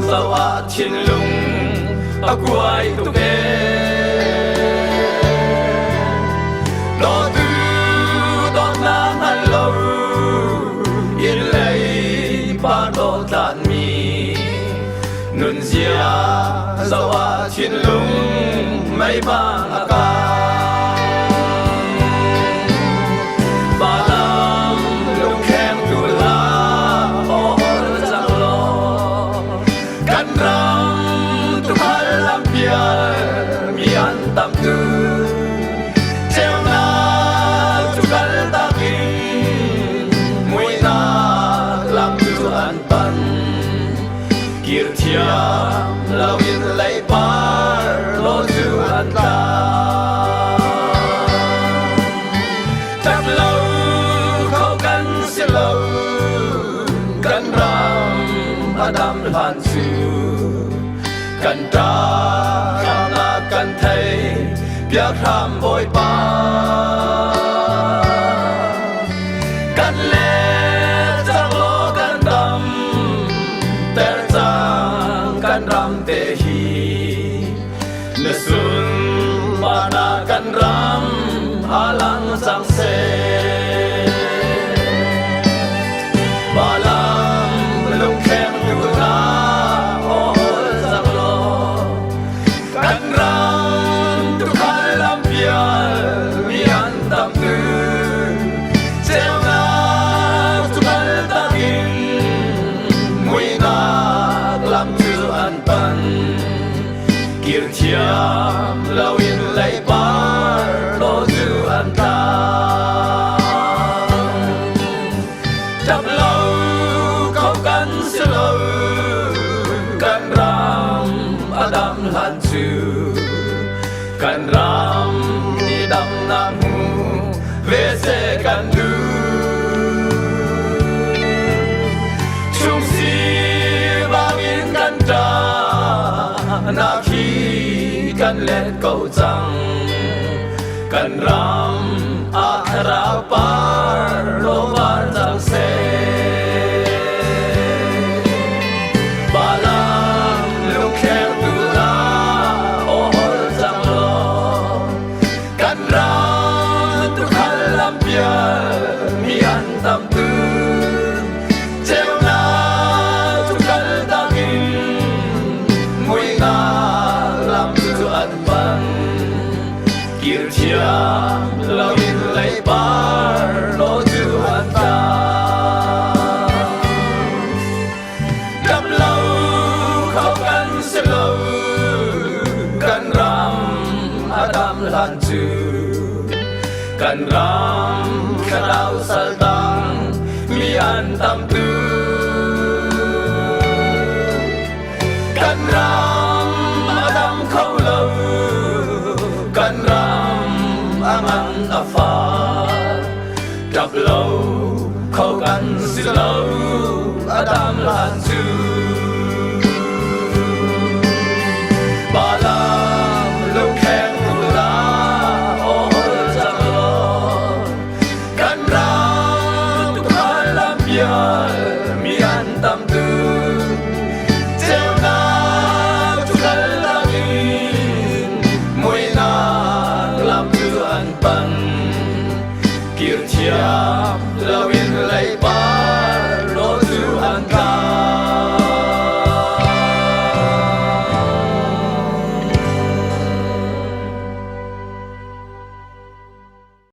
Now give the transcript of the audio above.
dầu thiên lung quay tu kê đó tư đó nang ăn lâu yên lấy ba đó tàn mi nun zia dầu thiên lung mấy ba ca tâm tư treo na chu cal ta kinh mui na làm tu an pan kir thia lao in lấy par lo tu an ta tap lâu khâu căn sia lâu căn ram adam han su căn ta căn thấy biết ham bội ba căn lệ trang lo căn đam ter trang căn ram te hi ne sun mana căn ram alang sang se balam lung khem tu na kir thiam lao in lấy par lo du an ta chap lâu khâu căn sia lâu căn ram adam han chu căn ram ni dam na mu ve se căn du chung si bang in căn ta na khi căn lệ cầu trăng căn ram athara par lo par jang se balam lu khem tu la or jang lo căn ram tu khalam pia mi an tam tu treo na tu kal ta kin mui na làm tu an pan kir thiam lao in lấy par lo tu an ta đam lâu khâu căn sia lâu căn ram adam lan chu căn ram kharau sal tang mi an tam tu căn ram adam khâu lâu căn ram angan afar trap lâu